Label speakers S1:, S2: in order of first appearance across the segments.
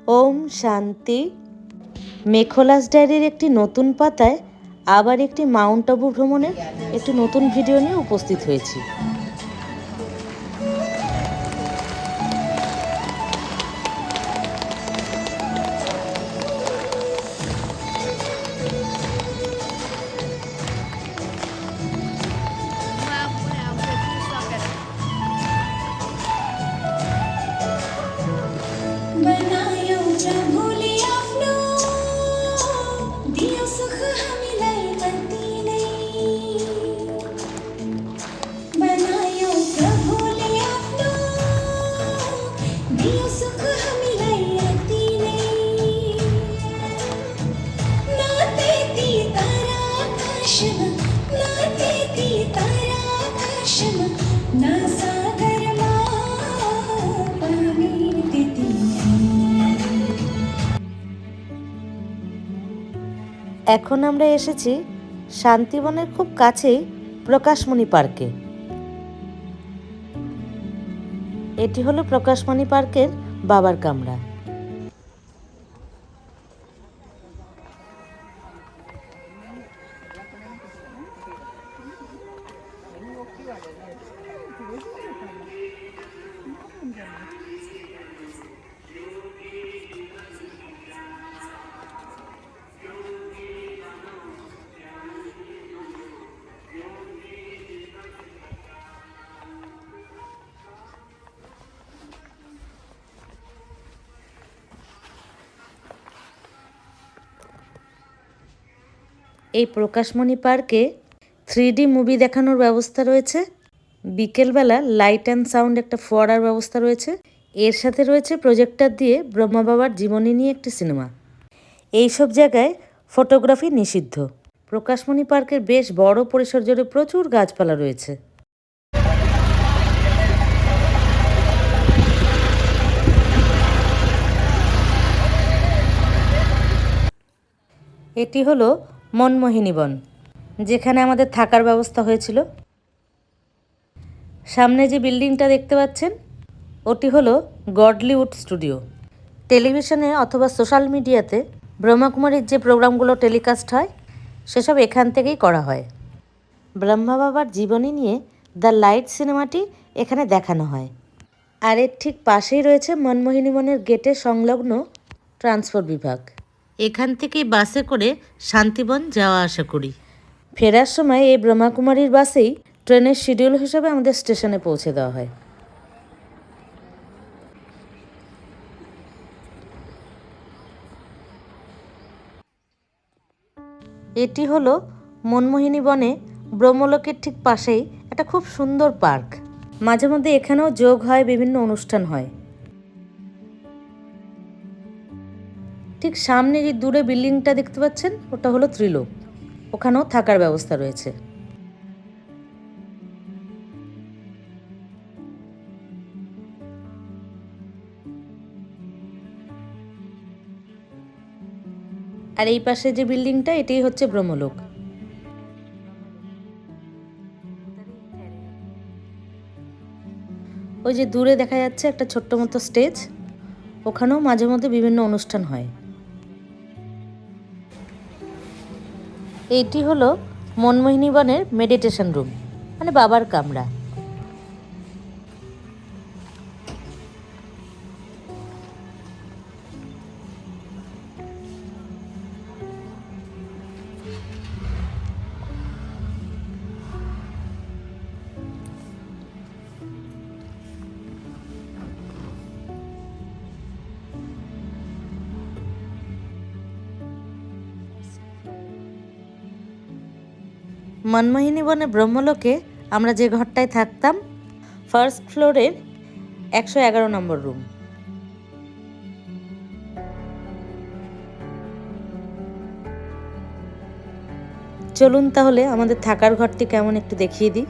S1: ওম শান্তি। মেখলাস ডায়েরির একটি নতুন পাতায় আবার একটি মাউন্ট আবু ভ্রমণের একটি নতুন ভিডিও নিয়ে উপস্থিত হয়েছি। এখন আমরা এসেছি শান্তিবনের খুব কাছেই প্রকাশমণি পার্কে। এটি হলো প্রকাশমণি পার্কের বাবার কামরা। এই প্রকাশমণি পার্কে 3D মুভি দেখানোর ব্যবস্থা রয়েছে। বিকেলবেলা লাইট অ্যান্ড সাউন্ড একটা ফোয়ারার ব্যবস্থা রয়েছে। এর সাথে রয়েছে প্রজেক্টর দিয়ে ব্রহ্মা বাবার জীবনী নিয়ে একটি সিনেমা। এইসব জায়গায় ফটোগ্রাফি নিষিদ্ধ। প্রকাশমণি পার্কের বেশ বড় পরিসর জুড়ে প্রচুর গাছপালা রয়েছে। এটি হলো মনমোহিনী বন, যেখানে আমাদের থাকার ব্যবস্থা হয়েছিল। সামনে যে বিল্ডিংটা দেখতে পাচ্ছেন ওটি হলো গডলিউড স্টুডিও। টেলিভিশনে অথবা সোশ্যাল মিডিয়াতে ব্রহ্মাকুমারীর যে প্রোগ্রামগুলো টেলিকাস্ট হয় সেসব এখান থেকেই করা হয়। ব্রহ্মা বাবার জীবনী নিয়ে দ্য লাইট সিনেমাটি এখানে দেখানো হয়। আর এর ঠিক পাশেই রয়েছে মনমোহিনী বনের গেটের সংলগ্ন ট্রান্সপোর্ট বিভাগ। এখান থেকেই বাসে করে শান্তিবন যাওয়া আসা করি। ফেরার সময় এই ব্রহ্মাকুমারীর বাসেই ট্রেনের শিডিউল হিসাবে আমাদের স্টেশনে পৌঁছে দেওয়া হয়। এটি হলো মনমোহিনী বনে ব্রহ্মলোকের ঠিক পাশেই একটা খুব সুন্দর পার্ক। মাঝে মধ্যে এখানেও যোগ হয়, বিভিন্ন অনুষ্ঠান হয়। ঠিক সামনে যে দূরে বিল্ডিংটা দেখতে পাচ্ছেন ওটা হলো ত্রিলোক। ওখানেও থাকার ব্যবস্থা রয়েছে। আর এই পাশে যে বিল্ডিংটা এটাই হচ্ছে ব্রহ্মলোক। ওই যে দূরে দেখা যাচ্ছে একটা ছোট্ট মতো স্টেজ, ওখানেও মাঝে মধ্যে বিভিন্ন অনুষ্ঠান হয়। এইটি হলো মনমোহিনী বনের মেডিটেশন রুম, মানে বাবার কামরা। মনমোহিনী বনে ব্রহ্মলোকে আমরা যে ঘরটায় থাকতাম ফার্স্ট ফ্লোরের 111 নম্বর রুম। চলুন তাহলে আমাদের থাকার ঘরটি কেমন একটু দেখিয়ে দিই।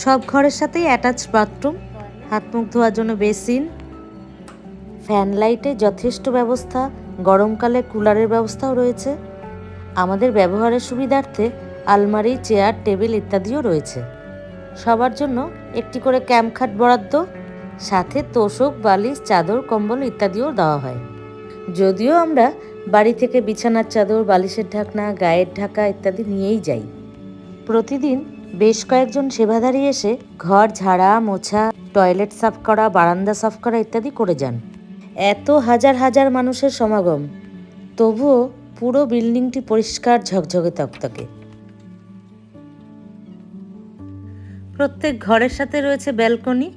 S1: সব ঘরের সাথেই অ্যাটাচ বাথরুম, হাত মুখ ধোয়ার জন্য বেসিন, ফ্যান লাইটে যথেষ্ট ব্যবস্থা, গরমকালে কুলারের ব্যবস্থাও রয়েছে। আমাদের ব্যবহারের সুবিধার্থে আলমারি, চেয়ার, টেবিল ইত্যাদিও রয়েছে। সবার জন্য একটি করে ক্যাম্প খাট বরাদ্দ, সাথে তোশক, বালিশ, চাদর, কম্বল ইত্যাদিও দেওয়া হয়। যদিও আমরা বাড়ি থেকে বিছানার চাদর, বালিশের ঢাকনা, গায়ের ঢাকা ইত্যাদি নিয়েই যাই। প্রতিদিন বেশ কয়েকজন সেবাধারী এসে ঘর ঝাড়া, মোছা, টয়লেট সাফ করা, বারান্দা সাফ করা ইত্যাদি করে যান। এত হাজার হাজার মানুষের সমাগম, তবুও পুরো বিল্ডিংটি পরিষ্কার, ঝকঝকে তকতকে। প্রত্যেক ঘরের সাথে রয়েছে ব্যালকনি,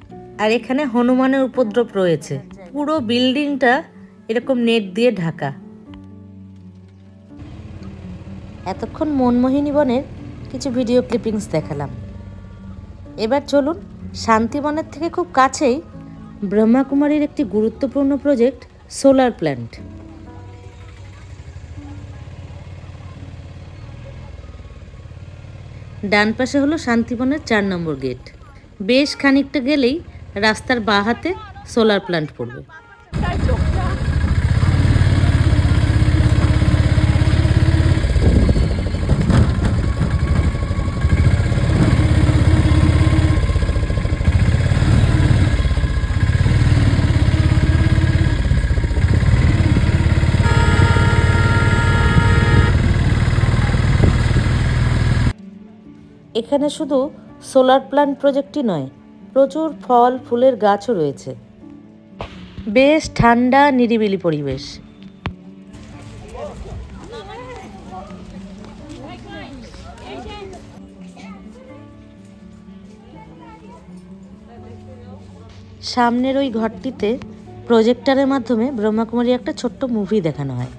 S1: আর এখানে হনুমানের উপদ্রব রয়েছে। পুরো বিল্ডিংটা এরকম নেট দিয়ে ঢাকা। এতক্ষণ মনমোহিনী বনের কিছু ভিডিও ক্লিপিংস দেখালাম। এবার চলুন শান্তিবনের থেকে খুব কাছেই ব্রহ্মাকুমারীর একটি গুরুত্বপূর্ণ প্রজেক্ট সোলার প্ল্যান্ট। ডান পাশে হলো শান্তিবনের 4 নম্বর গেট। বেশ খানিকটা গেলেই রাস্তার বাঁ হাতে সোলার প্ল্যান্ট পড়বে। এখানে শুধু সোলার প্ল্যান্ট প্রজেক্টই নয়, প্রচুর ফল ফুলের গাছও রয়েছে। বেশ ঠান্ডা নিরিবিলি পরিবেশ। সামনের ওই ঘরটিতে প্রজেক্টরের মাধ্যমে ব্রহ্মাকুমারী একটা ছোট্ট মুভি দেখানো হয়।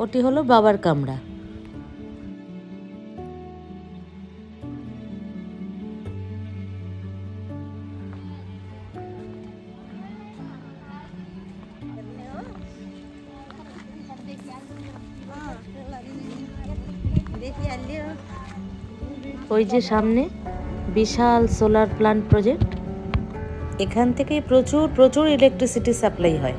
S1: ওটি হলো বাবার কামরা। ওই যে সামনে বিশাল সোলার প্ল্যান্ট প্রজেক্ট, এখান থেকে প্রচুর ইলেকট্রিসিটি সাপ্লাই হয়।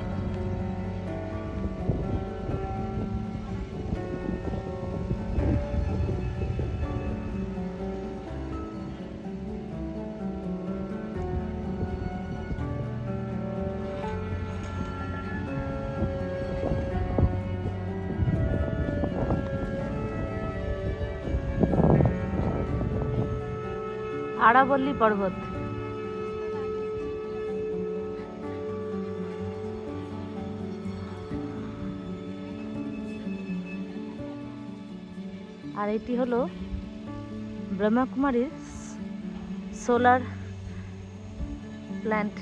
S1: আরাবল্লী পর্বত। আর এটি হলো ব্রহ্মাকুমারীর সোলার প্ল্যান্ট।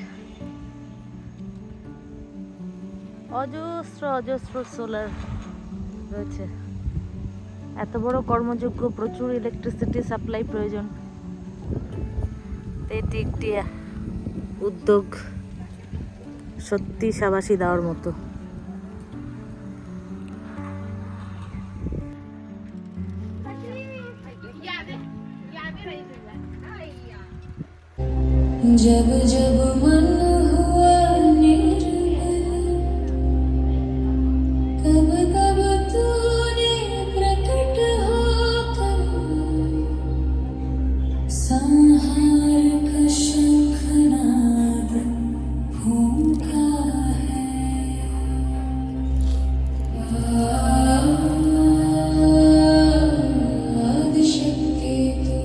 S1: অজস্র সোলার রয়েছে। এত বড় কর্মযোগ্য, প্রচুর ইলেকট্রিসিটি সাপ্লাই প্রয়োজন। এটি একটি উদ্যোগ, সত্যি সাবাসী দেওয়ার মতো।
S2: जब जब मन हुआ निर्मल, कब कब तूने प्रकट होकर संहार का शंखनाद फूंका है। आदिशक्ति तू।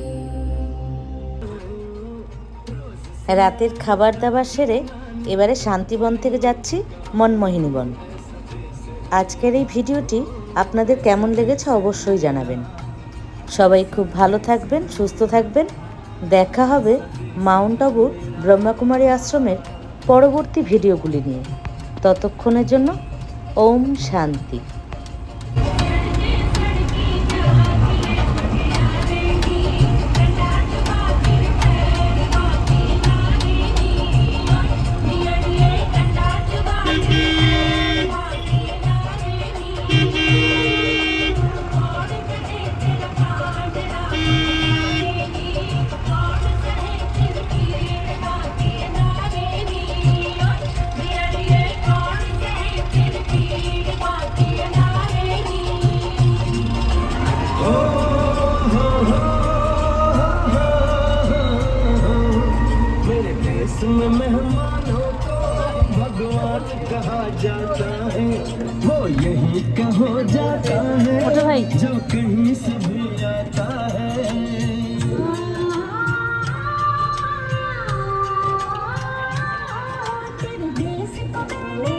S1: রাতের খাবার দাবার সেরে এবারে শান্তিবন থেকে যাচ্ছি মনমোহিনী বন। আজকের এই ভিডিওটি আপনাদের কেমন লেগেছে অবশ্যই জানাবেন। সবাই খুব ভালো থাকবেন, সুস্থ থাকবেন। দেখা হবে মাউন্ট আবুর ব্রহ্মাকুমারী আশ্রমের পরবর্তী ভিডিওগুলি নিয়ে। ততক্ষণের জন্য ওম শান্তি।
S2: Thank you.
S3: कहा जाता है वो यही का हो जाता है
S1: ওঠো ভাই।
S3: जो कहीं से भी आता है
S2: तेरे देश को मैंने